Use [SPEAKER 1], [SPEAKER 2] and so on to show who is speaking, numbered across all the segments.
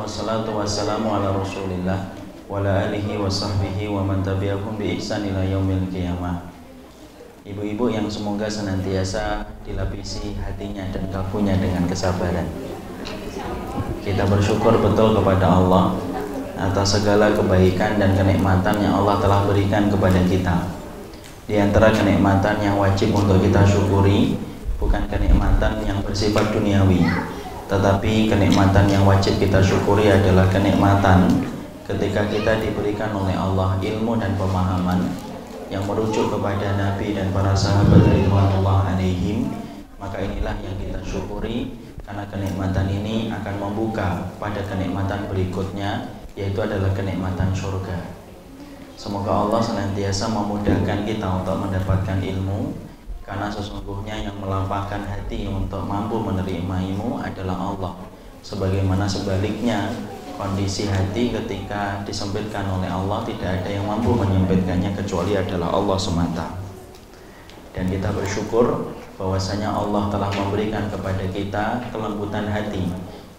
[SPEAKER 1] wassalatu wassalamu ala Rasulillah wa ala alihi wa sahbihi wa man tabi'ahum bi ihsan ila yaumil qiyamah. Ibu-ibu yang semoga senantiasa dilapisi hatinya dan kalbunya dengan kesabaran. Kita bersyukur betul kepada Allah atas segala kebaikan dan kenikmatan yang Allah telah berikan kepada kita. Di antara kenikmatan yang wajib untuk kita syukuri bukan kenikmatan yang bersifat duniawi, tetapi kenikmatan yang wajib kita syukuri adalah kenikmatan ketika kita diberikan oleh Allah ilmu dan pemahaman yang merujuk kepada Nabi dan para sahabat ridwanullah alaihim. Maka inilah yang kita syukuri, karena kenikmatan ini akan membuka pada kenikmatan berikutnya, yaitu adalah kenikmatan surga. Semoga Allah senantiasa memudahkan kita untuk mendapatkan ilmu, karena sesungguhnya yang melapangkan hati untuk mampu menerima ilmu adalah Allah. Sebagaimana sebaliknya, kondisi hati ketika disempitkan oleh Allah, tidak ada yang mampu menyempitkannya kecuali adalah Allah semata. Dan kita bersyukur bahwasanya Allah telah memberikan kepada kita kelembutan hati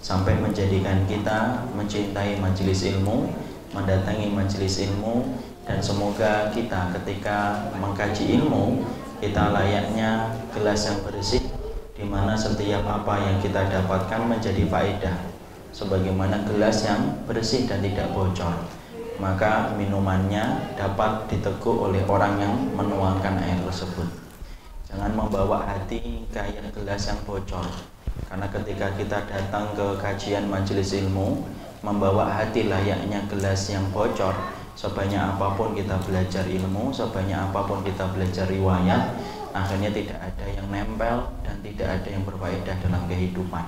[SPEAKER 1] sampai menjadikan kita mencintai majelis ilmu, mendatangi majelis ilmu. Dan semoga kita ketika mengkaji ilmu, kita layaknya gelas yang bersih, di mana setiap apa yang kita dapatkan menjadi faedah, sebagaimana gelas yang bersih dan tidak bocor, maka minumannya dapat diteguk oleh orang yang menuangkan air tersebut. Jangan membawa hati kayak gelas yang bocor, karena ketika kita datang ke kajian majelis ilmu, membawa hati layaknya gelas yang bocor, sebanyak apapun kita belajar ilmu, sebanyak apapun kita belajar riwayat, akhirnya tidak ada yang nempel dan tidak ada yang berfaedah dalam kehidupan.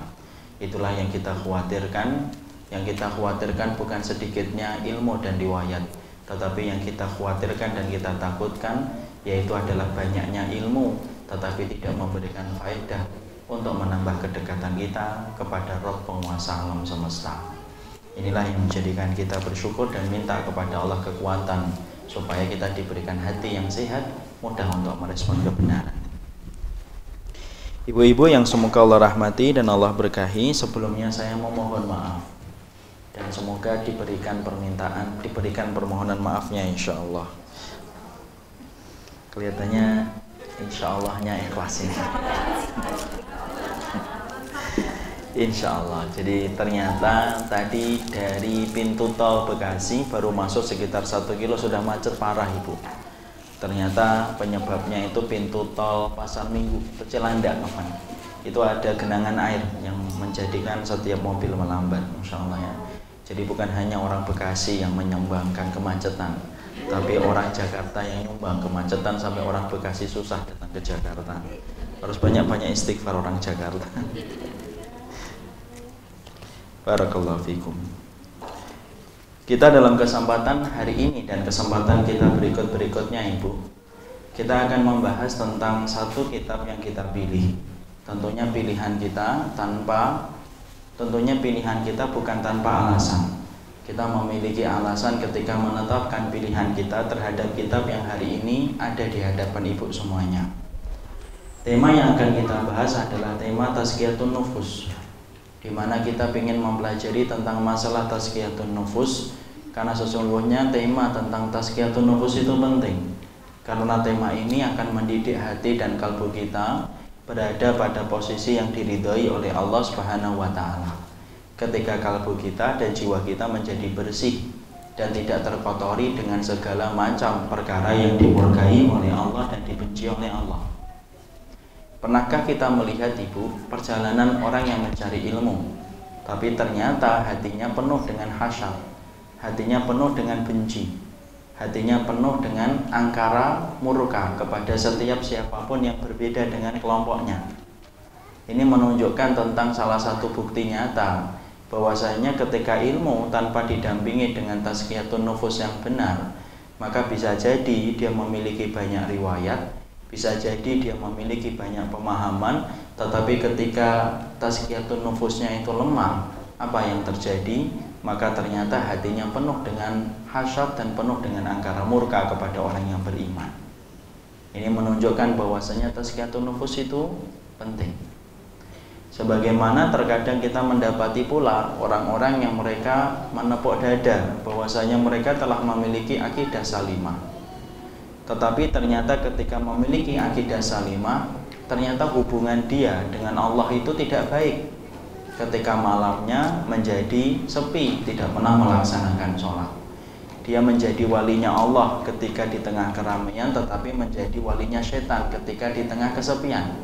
[SPEAKER 1] Itulah yang kita khawatirkan. Yang kita khawatirkan bukan sedikitnya ilmu dan riwayat, tetapi yang kita khawatirkan dan kita takutkan yaitu adalah banyaknya ilmu tetapi tidak memberikan faedah untuk menambah kedekatan kita kepada Rabb penguasa alam semesta. Inilah yang menjadikan kita bersyukur dan minta kepada Allah kekuatan supaya kita diberikan hati yang sehat, mudah untuk merespon kebenaran. Ibu-ibu yang semoga Allah rahmati dan Allah berkahi, sebelumnya saya memohon maaf dan semoga diberikan permohonan maafnya insya Allah. Kelihatannya insya Allahnya ikhlas ini. Insya Allah. Jadi ternyata tadi dari pintu tol Bekasi baru masuk sekitar 1 kilo sudah macet parah ibu. Ternyata penyebabnya itu pintu tol Pasar Minggu, Cilandak kapan. Itu ada genangan air yang menjadikan setiap mobil melambat, Masya Allah ya. Jadi bukan hanya orang Bekasi yang menyumbangkan kemacetan, tapi orang Jakarta yang nyumbang kemacetan sampai orang Bekasi susah datang ke Jakarta. Harus banyak-banyak istighfar orang Jakarta. Barakallahu fikum. Kita dalam kesempatan hari ini dan kesempatan kita berikutnya ibu, kita akan membahas tentang satu kitab yang kita pilih. Tentunya pilihan kita bukan tanpa alasan. Kita memiliki alasan ketika menetapkan pilihan kita terhadap kitab yang hari ini ada di hadapan ibu semuanya. Tema yang akan kita bahas adalah tema Tazkiyatun Nufus, di mana kita ingin mempelajari tentang masalah tazkiyatun nufus, karena sesungguhnya tema tentang tazkiyatun nufus itu penting, karena tema ini akan mendidik hati dan kalbu kita berada pada posisi yang diridhoi oleh Allah Subhanahu wa Ta'ala. Ketika kalbu kita dan jiwa kita menjadi bersih dan tidak terkotori dengan segala macam perkara yang dimurkai oleh Allah dan dibenci oleh Allah. Pernahkah kita melihat ibu perjalanan orang yang mencari ilmu, tapi ternyata hatinya penuh dengan hasad, hatinya penuh dengan benci, hatinya penuh dengan angkara murka kepada setiap siapapun yang berbeda dengan kelompoknya. Ini menunjukkan tentang salah satu bukti nyata bahwasanya ketika ilmu tanpa didampingi dengan tazkiyatun nufus yang benar, maka bisa jadi dia memiliki banyak riwayat, bisa jadi dia memiliki banyak pemahaman, tetapi ketika tazkiyatun nufusnya itu lemah, apa yang terjadi? Maka ternyata hatinya penuh dengan hasad dan penuh dengan angkara murka kepada orang yang beriman. Ini menunjukkan bahwasanya tazkiyatun nufus itu penting. Sebagaimana terkadang kita mendapati pula orang-orang yang mereka menepuk dada bahwasanya mereka telah memiliki akidah salimah. Tetapi ternyata ketika memiliki akidah salimah, ternyata hubungan dia dengan Allah itu tidak baik. Ketika malamnya menjadi sepi, tidak pernah melaksanakan sholat. Dia menjadi walinya Allah ketika di tengah keramaian, tetapi menjadi walinya setan ketika di tengah kesepian.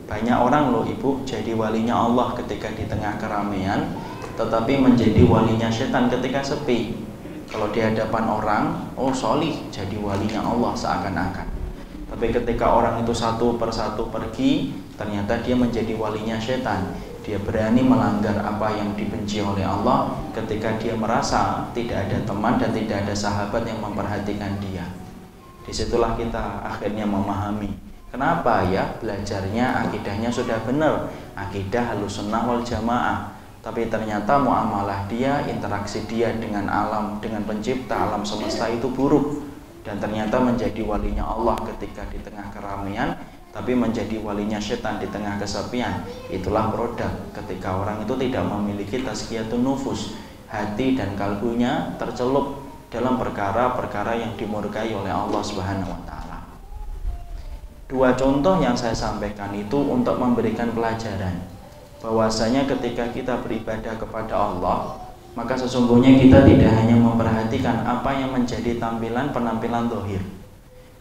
[SPEAKER 1] Banyak orang loh ibu jadi walinya Allah ketika di tengah keramaian, tetapi menjadi walinya setan ketika sepi. Kalau di hadapan orang, oh solih, jadi walinya Allah seakan-akan. Tapi ketika orang itu satu persatu pergi, ternyata dia menjadi walinya setan. Dia berani melanggar apa yang dibenci oleh Allah ketika dia merasa tidak ada teman dan tidak ada sahabat yang memperhatikan dia. Disitulah kita akhirnya memahami kenapa ya belajarnya akidahnya sudah benar, akidah Ahlussunnah wal Jamaah, tapi ternyata muamalah dia, interaksi dia dengan alam, dengan pencipta alam semesta itu buruk, dan ternyata menjadi walinya Allah ketika di tengah keramaian, tapi menjadi walinya setan di tengah kesepian. Itulah produk ketika orang itu tidak memiliki tazkiyatun nufus, hati dan kalbunya tercelup dalam perkara-perkara yang dimurkai oleh Allah Subhanahu wa taala. Dua contoh yang saya sampaikan itu untuk memberikan pelajaran bahwasanya ketika kita beribadah kepada Allah, maka sesungguhnya kita tidak hanya memperhatikan apa yang menjadi penampilan zahir,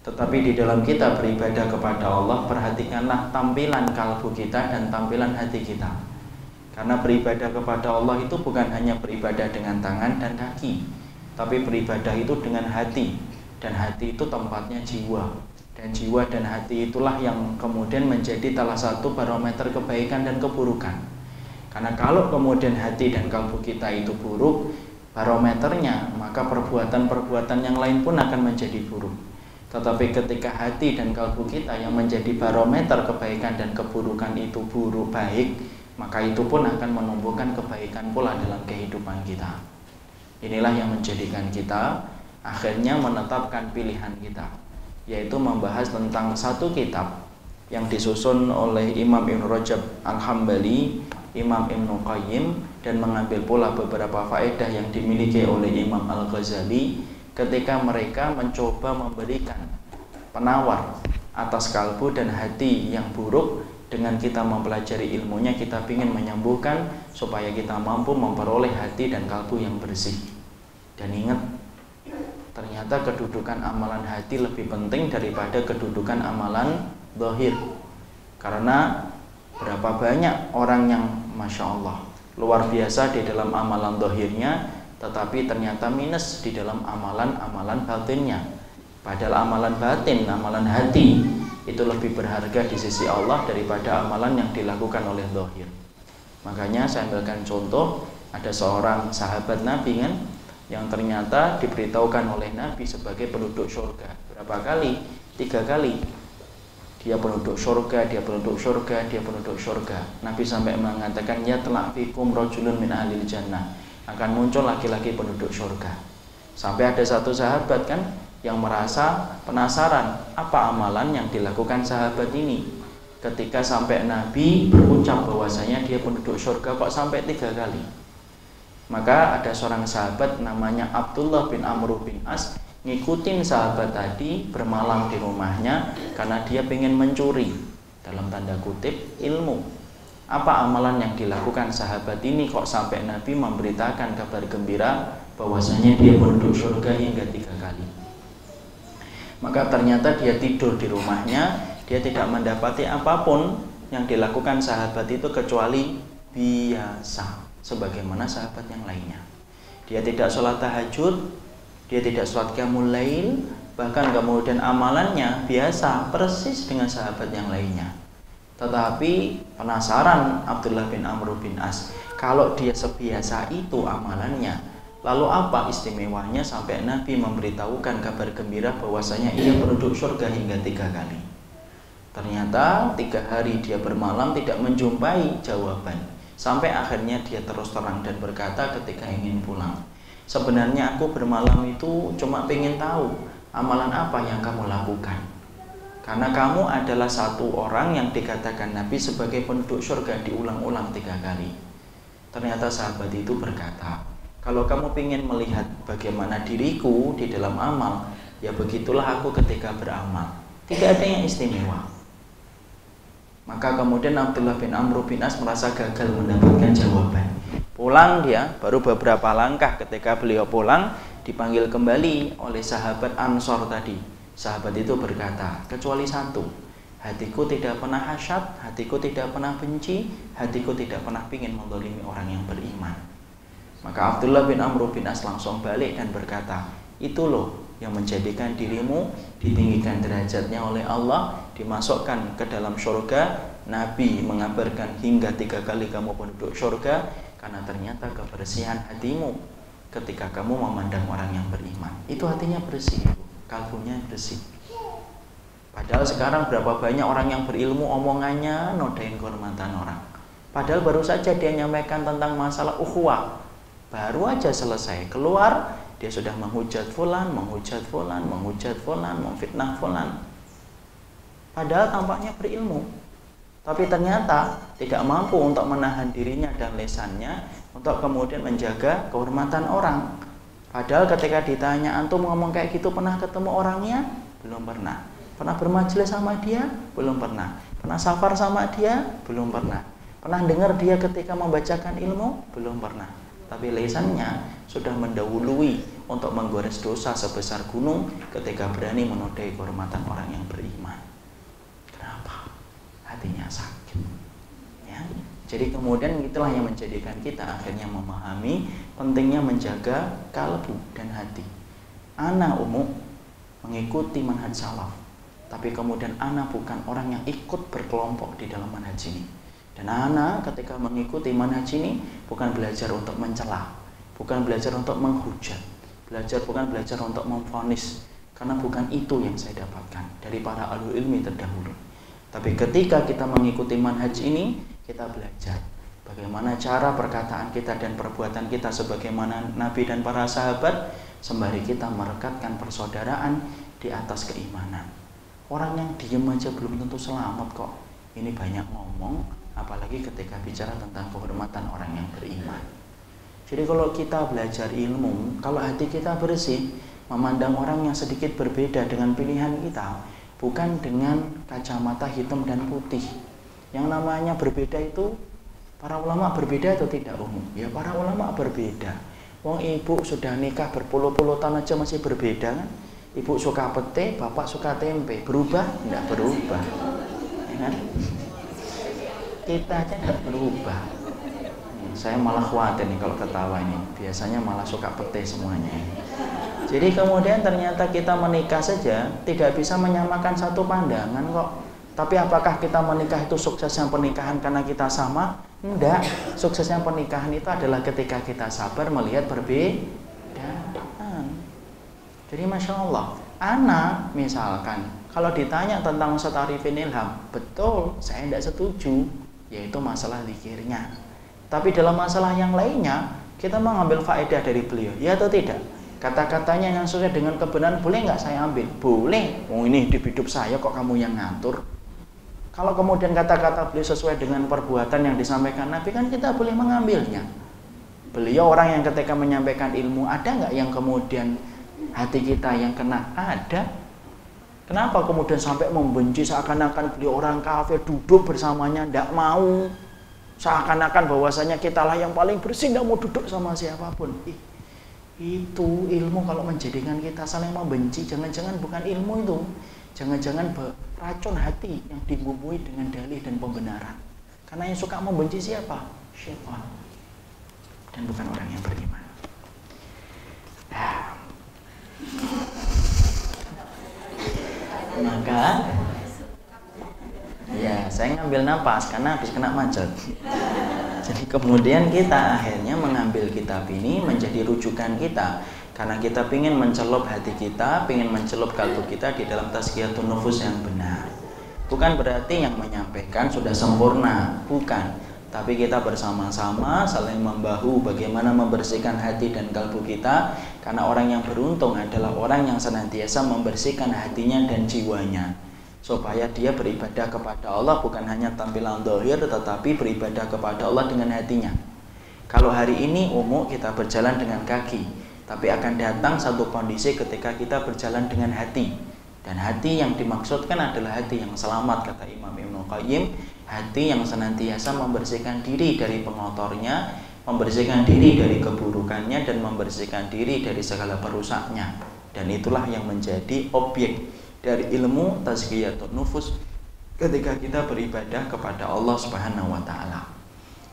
[SPEAKER 1] tetapi di dalam kita beribadah kepada Allah, perhatikanlah tampilan kalbu kita dan tampilan hati kita. Karena beribadah kepada Allah itu bukan hanya beribadah dengan tangan dan kaki, tapi beribadah itu dengan hati, dan hati itu tempatnya jiwa. Dan jiwa dan hati itulah yang kemudian menjadi salah satu barometer kebaikan dan keburukan. Karena kalau kemudian hati dan kalbu kita itu buruk, barometernya, maka perbuatan-perbuatan yang lain pun akan menjadi buruk. Tetapi ketika hati dan kalbu kita yang menjadi barometer kebaikan dan keburukan itu buruk baik, maka itu pun akan menumbuhkan kebaikan pula dalam kehidupan kita. Inilah yang menjadikan kita akhirnya menetapkan pilihan kita, yaitu membahas tentang satu kitab yang disusun oleh Imam Ibn Rajab Al-Hambali, Imam Ibn Qayyim, dan mengambil pula beberapa faedah yang dimiliki oleh Imam Al-Ghazali ketika mereka mencoba memberikan penawar atas kalbu dan hati yang buruk. Dengan kita mempelajari ilmunya, kita ingin menyembuhkan supaya kita mampu memperoleh hati dan kalbu yang bersih. Dan ingat, ternyata kedudukan amalan hati lebih penting daripada kedudukan amalan zahir. Karena berapa banyak orang yang Masya Allah luar biasa di dalam amalan zahirnya, tetapi ternyata minus di dalam amalan-amalan batinnya. Padahal amalan batin, amalan hati itu lebih berharga di sisi Allah daripada amalan yang dilakukan oleh zahir. Makanya saya ambilkan contoh, ada seorang sahabat Nabi kan, yang ternyata diberitahukan oleh Nabi sebagai penduduk surga. Berapa kali? 3 kali. Dia penduduk surga, dia penduduk surga, dia penduduk surga. Nabi sampai mengatakan, ya telah fikum rajulun min ahlil jannah, akan muncul laki-laki penduduk surga. Sampai ada satu sahabat kan yang merasa penasaran apa amalan yang dilakukan sahabat ini. Ketika sampai Nabi berucap bahwasanya dia penduduk surga, kok sampai 3 kali? Maka ada seorang sahabat namanya Abdullah bin Amr bin As ngikutin sahabat tadi bermalam di rumahnya karena dia ingin mencuri, dalam tanda kutip, ilmu. Apa amalan yang dilakukan sahabat ini kok sampai Nabi memberitakan kabar gembira bahwasanya dia penduduk surga hingga 3 kali? Maka ternyata dia tidur di rumahnya, dia tidak mendapati apapun yang dilakukan sahabat itu kecuali biasa, sebagaimana sahabat yang lainnya. Dia tidak sholat tahajud, dia tidak sholat qiyamul lail, bahkan kemudian amalannya biasa, persis dengan sahabat yang lainnya. Tetapi penasaran Abdullah bin Amr bin As, kalau dia sebiasa itu amalannya, lalu apa istimewanya sampai Nabi memberitahukan kabar gembira bahwasanya ia penduduk surga hingga 3 kali? Ternyata 3 hari dia bermalam tidak menjumpai jawaban. Sampai akhirnya dia terus terang dan berkata ketika ingin pulang, sebenarnya aku bermalam itu cuma pengen tahu amalan apa yang kamu lakukan. Karena kamu adalah satu orang yang dikatakan Nabi sebagai penduduk surga diulang-ulang 3 kali. Ternyata sahabat itu berkata, kalau kamu ingin melihat bagaimana diriku di dalam amal, ya begitulah aku ketika beramal. Tidak ada yang istimewa. Maka kemudian Abdullah bin Amr bin As merasa gagal mendapatkan jawaban. Pulang dia, baru beberapa langkah ketika beliau pulang, dipanggil kembali oleh sahabat Ansor tadi. Sahabat itu berkata, kecuali satu, hatiku tidak pernah hasyad, hatiku tidak pernah benci, hatiku tidak pernah ingin menzalimi orang yang beriman. Maka Abdullah bin Amr bin As langsung balik dan berkata, itu loh yang menjadikan dirimu ditinggikan derajatnya oleh Allah, dimasukkan ke dalam surga. Nabi mengabarkan hingga 3 kali kamu penduduk surga, karena ternyata kebersihan hatimu ketika kamu memandang orang yang beriman. Itu hatinya bersih, kalbunya bersih. Padahal sekarang berapa banyak orang yang berilmu omongannya nodain kehormatan orang. Padahal baru saja dia nyampaikan tentang masalah ukhuwah, baru aja selesai keluar dia sudah menghujat fulan, menghujat fulan, menghujat fulan, memfitnah fulan. Padahal tampaknya berilmu, tapi ternyata tidak mampu untuk menahan dirinya dan lesannya untuk kemudian menjaga kehormatan orang. Padahal ketika ditanya, antum ngomong kayak gitu pernah ketemu orangnya? Belum pernah. Pernah bermajelis sama dia? Belum pernah. Pernah safar sama dia? Belum pernah. Pernah dengar dia ketika membacakan ilmu? Belum pernah. Tapi lisannya sudah mendahului untuk menggores dosa sebesar gunung ketika berani menodai kehormatan orang yang beriman. Kenapa? Hatinya sakit. Ya. Jadi kemudian itulah yang menjadikan kita akhirnya memahami pentingnya menjaga kalbu dan hati. Ana mengikuti manhaj salaf, tapi kemudian ana bukan orang yang ikut berkelompok di dalam manhaj ini. Dan ana ketika mengikuti manhaj ini bukan belajar untuk mencela, bukan belajar untuk menghujat, bukan belajar untuk memvonis, karena bukan itu yang saya dapatkan dari para ahlul ilmi terdahulu. Tapi ketika kita mengikuti manhaj ini, kita belajar bagaimana cara perkataan kita dan perbuatan kita sebagaimana Nabi dan para sahabat, sembari kita merekatkan persaudaraan di atas keimanan. Orang yang diem aja belum tentu selamat kok. Ini banyak ngomong, apalagi ketika bicara tentang kehormatan orang yang beriman. Jadi kalau kita belajar ilmu, kalau hati kita bersih, memandang orang yang sedikit berbeda dengan pilihan kita, bukan dengan kacamata hitam dan putih. Yang namanya berbeda itu, para ulama berbeda atau tidak umum? Ya para ulama berbeda. Wong ibu sudah nikah berpuluh-puluh tahun aja masih berbeda kan? Ibu suka pete, bapak suka tempe. Berubah? Tidak berubah. Ya kan? Kita aja tidak berubah. Saya malah khawatir nih kalau ketawa ini. Biasanya malah suka pete semuanya. Jadi kemudian ternyata kita menikah saja tidak bisa menyamakan satu pandangan kok. Tapi apakah kita menikah itu suksesnya pernikahan karena kita sama? Enggak. Suksesnya pernikahan itu adalah ketika kita sabar melihat perbedaan. Jadi Masya Allah, anak misalkan kalau ditanya tentang Ustaz Arifin Ilham, betul saya tidak setuju, yaitu masalah zikirnya. Tapi dalam masalah yang lainnya kita mengambil faedah dari beliau, ya atau tidak? Kata-katanya yang sesuai dengan kebenaran boleh nggak saya ambil? Boleh. Oh ini hidup saya kok kamu yang ngatur. Kalau kemudian kata-kata beliau sesuai dengan perbuatan yang disampaikan Nabi, kan kita boleh mengambilnya. Beliau orang yang ketika menyampaikan ilmu, ada nggak yang kemudian hati kita yang kena? Ada. Kenapa kemudian sampai membenci seakan-akan beliau orang kafir, duduk bersamanya tidak mau, seakan-akan bahwasanya kitalah yang paling bersih, tidak mau duduk sama siapapun. Itu ilmu kalau menjadikan kita saling membenci, jangan-jangan bukan ilmu itu, jangan-jangan racun hati yang dibumbui dengan dalih dan pembenaran. Karena yang suka membenci siapa? Syaitan, dan bukan orang yang beriman. Maka ya saya ngambil napas karena habis kena macet. Jadi kemudian kita akhirnya mengambil kitab ini menjadi rujukan kita, karena kita ingin mencelup hati kita, ingin mencelup kalbu kita di dalam tazkiyatun nufus yang benar. Bukan berarti yang menyampaikan sudah sempurna, bukan. Tapi kita bersama-sama saling membahu bagaimana membersihkan hati dan kalbu kita, karena orang yang beruntung adalah orang yang senantiasa membersihkan hatinya dan jiwanya. supaya dia beribadah kepada Allah bukan hanya tampilan zahir, tetapi beribadah kepada Allah dengan hatinya. Kalau hari ini kita berjalan dengan kaki, tapi akan datang satu kondisi ketika kita berjalan dengan hati. Dan hati yang dimaksudkan adalah hati yang selamat, kata Imam Ibnu Qayyim, hati yang senantiasa membersihkan diri dari pengotornya, membersihkan diri dari keburukannya, dan membersihkan diri dari segala perusaknya. Dan itulah yang menjadi objek dari ilmu tazkiyatun nufus ketika kita beribadah kepada Allah Subhanahu wa taala.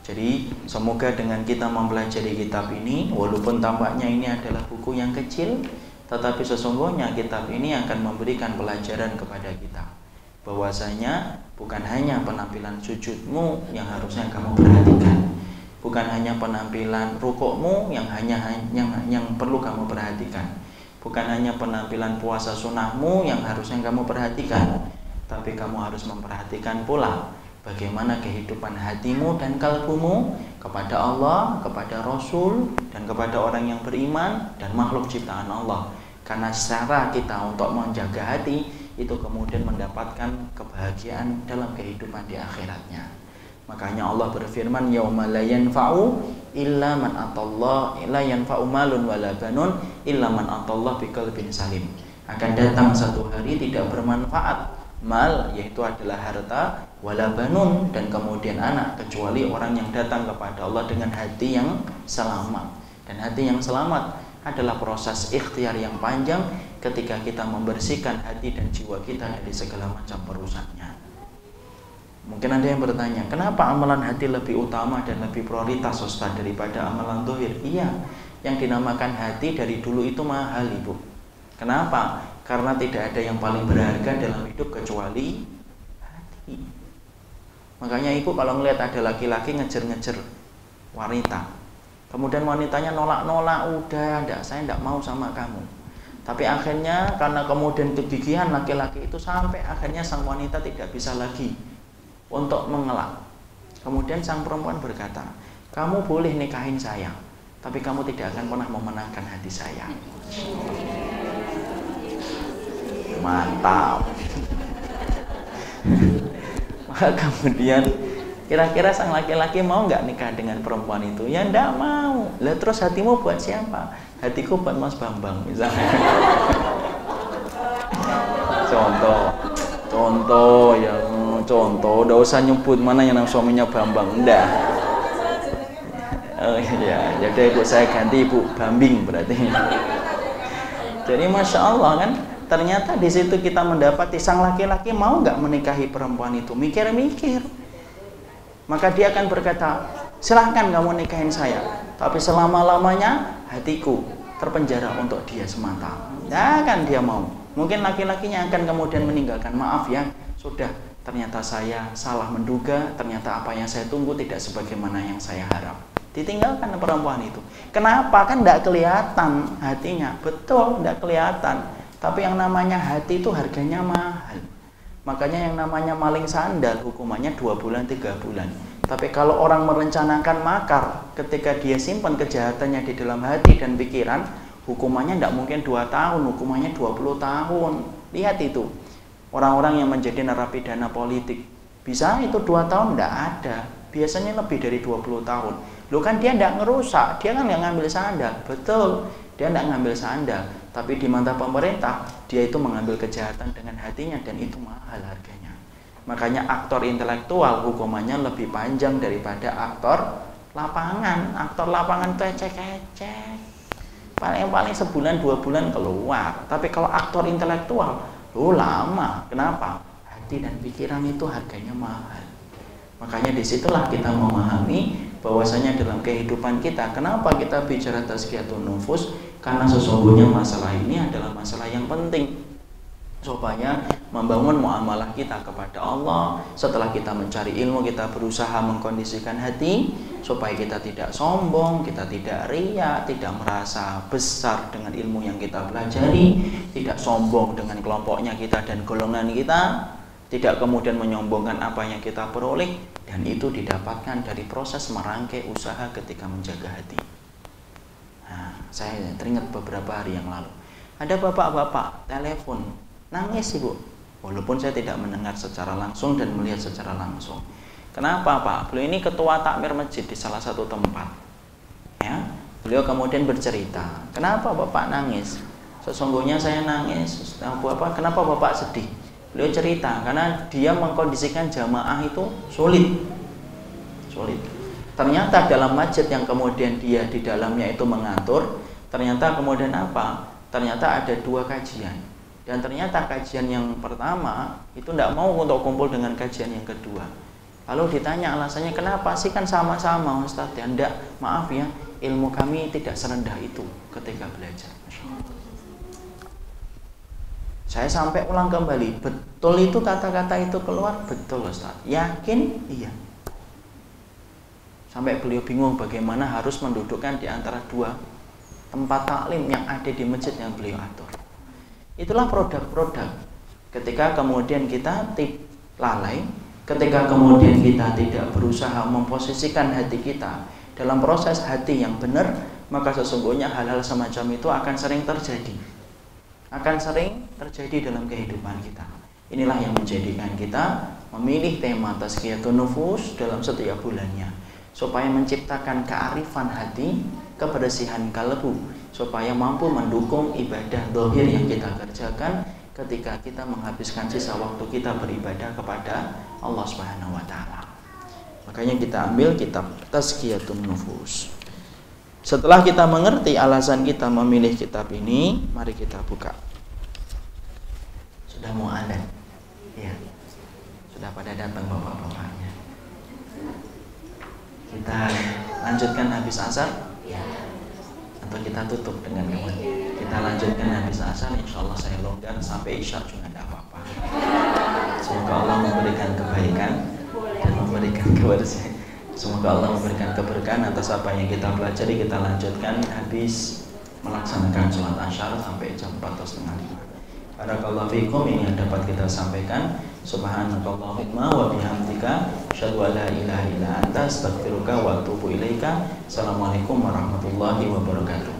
[SPEAKER 1] Jadi semoga dengan kita mempelajari kitab ini, walaupun tampaknya ini adalah buku yang kecil, tetapi sesungguhnya kitab ini akan memberikan pelajaran kepada kita bahwasanya bukan hanya penampilan sujudmu yang harusnya kamu perhatikan, bukan hanya penampilan rukukmu yang perlu kamu perhatikan, bukan hanya penampilan puasa sunnahmu yang harusnya kamu perhatikan, tapi kamu harus memperhatikan pula bagaimana kehidupan hatimu dan kalbumu kepada Allah, kepada Rasul, dan kepada orang yang beriman dan makhluk ciptaan Allah. Karena secara kita untuk menjaga hati itu kemudian mendapatkan kebahagiaan dalam kehidupan di akhiratnya. Makanya Allah berfirman, yauma la yanfa'u illa man atallah, la yanfa'u malun wala banun illa man atallah biqalbin salim. Akan datang satu hari tidak bermanfaat mal, yaitu adalah harta, wala banun, dan kemudian anak, kecuali orang yang datang kepada Allah dengan hati yang selamat. Dan hati yang selamat adalah proses ikhtiar yang panjang ketika kita membersihkan hati dan jiwa kita dari segala macam perusaknya. Mungkin ada yang bertanya, kenapa amalan hati lebih utama dan lebih prioritas Ustaz daripada amalan zahir? Iya, yang dinamakan hati dari dulu itu mahal, Ibu. Kenapa? Karena tidak ada yang paling berharga dalam hidup kecuali hati. Makanya Ibu kalau melihat ada laki-laki ngejar-ngejar wanita, kemudian wanitanya nolak-nolak, udah, saya enggak mau sama kamu. Tapi akhirnya karena kemudian kegigihan laki-laki itu sampai akhirnya sang wanita tidak bisa lagi untuk mengelak. Kemudian sang perempuan berkata, kamu boleh nikahin saya, tapi kamu tidak akan pernah memenangkan hati saya. Mantap. Maka kemudian kira-kira sang laki-laki mau nggak nikah dengan perempuan itu? Ya nggak mau. Lah terus hatimu buat siapa? Hatiku buat Mas Bambang misalnya. Contoh ya, contoh. Udah usah nyebut mana yang suaminya Bambang, ndak. Oh iya, jadi ibu saya ganti Ibu Bambing berarti. Jadi masya Allah kan, ternyata di situ kita mendapati sang laki-laki mau nggak menikahi perempuan itu, mikir-mikir. Maka dia akan berkata, silahkan kamu nikahin saya, tapi selama-lamanya hatiku terpenjara untuk dia semata. Ya kan dia mau. Mungkin laki-lakinya akan kemudian meninggalkan, maaf ya, sudah, ternyata saya salah menduga, ternyata apa yang saya tunggu tidak sebagaimana yang saya harap. Ditinggalkan perempuan itu. Kenapa? Kan tidak kelihatan hatinya. Betul, tidak kelihatan. Tapi yang namanya hati itu harganya mahal. Makanya yang namanya maling sandal hukumannya 2 bulan 3 bulan. Tapi kalau orang merencanakan makar, ketika dia simpan kejahatannya di dalam hati dan pikiran, hukumannya tidak mungkin 2 tahun, hukumannya 20 tahun. Lihat itu, orang-orang yang menjadi narapidana politik, bisa itu 2 tahun? Tidak ada, biasanya lebih dari 20 tahun. Loh kan dia tidak ngerusak, dia kan yang ngambil sandal. Betul, dia tidak ngambil sandal, tapi di mata pemerintah dia itu mengambil kejahatan dengan hatinya, dan itu mahal harganya. Makanya aktor intelektual hukumannya lebih panjang daripada aktor lapangan. Aktor lapangan itu ecek-ecek, paling-paling sebulan 2 bulan keluar. Tapi kalau aktor intelektual lama. Kenapa? Hati dan pikiran itu harganya mahal. Makanya disitulah kita memahami bahwasanya dalam kehidupan kita, kenapa kita bicara tazkiyatun nufus? Karena sesungguhnya masalah ini adalah masalah yang penting supaya membangun muamalah kita kepada Allah. Setelah kita mencari ilmu, kita berusaha mengkondisikan hati supaya kita tidak sombong, kita tidak riya, tidak merasa besar dengan ilmu yang kita pelajari, tidak sombong dengan kelompoknya kita dan golongan kita, tidak kemudian menyombongkan apa yang kita peroleh, dan itu didapatkan dari proses merangkai usaha ketika menjaga hati. Nah, saya teringat beberapa hari yang lalu ada bapak-bapak telepon, nangis Ibu, walaupun saya tidak mendengar secara langsung dan melihat secara langsung. Kenapa Pak? Beliau ini ketua takmir masjid di salah satu tempat. Ya, beliau kemudian bercerita, kenapa Bapak nangis? Sesungguhnya saya nangis. Kenapa Bapak sedih? Beliau cerita, karena dia mengkondisikan jamaah itu sulit. Ternyata dalam masjid yang kemudian dia di dalamnya itu mengatur, ternyata kemudian apa? Ternyata ada 2 kajian. Dan ternyata kajian yang pertama itu tidak mau untuk kumpul dengan kajian yang kedua. Lalu ditanya alasannya, kenapa sih, kan sama-sama Ustadz ya? Enggak, maaf ya, ilmu kami tidak serendah itu ketika belajar. Masya Allah. Saya sampai ulang kembali, betul itu kata-kata itu keluar? Betul Ustadz. Yakin? Iya. Sampai beliau bingung bagaimana harus mendudukkan di antara 2 tempat taklim yang ada di masjid yang beliau atur. Itulah produk-produk ketika kemudian kita lalai, ketika kemudian kita tidak berusaha memposisikan hati kita dalam proses hati yang benar, maka sesungguhnya hal-hal semacam itu akan sering terjadi dalam kehidupan kita. Inilah yang menjadikan kita memilih tema tazkiyatun nufus dalam setiap bulannya, supaya menciptakan kearifan hati, kebersihan kalbu, supaya mampu mendukung ibadah zahir yang kita kerjakan ketika kita menghabiskan sisa waktu kita beribadah kepada Allah Subhanahu wa taala. Makanya kita ambil kitab Tazkiyatun Nufus. Setelah kita mengerti alasan kita memilih kitab ini, mari kita buka. Sudah mau adzan? Ya. Sudah pada datang bapak-bapaknya. Kita lanjutkan habis asar, ya. Atau kita tutup dengan kemudian kita lanjutkan habis asar, insya Allah saya longgar sampai isya juga tidak apa-apa. Semoga Allah memberikan kebaikan dan memberikan kebersihan. Semoga Allah memberikan keberkahan atas apa yang kita pelajari. Kita lanjutkan habis melaksanakan sholat asar sampai jam 4:30. Barakallahu fikum, ini yang dapat kita sampaikan. Subhanakallahumma wa bihamdika asyhadu an la ilaha illa anta astaghfiruka wa atubu ilaika. Assalamualaikum warahmatullahi wabarakatuh.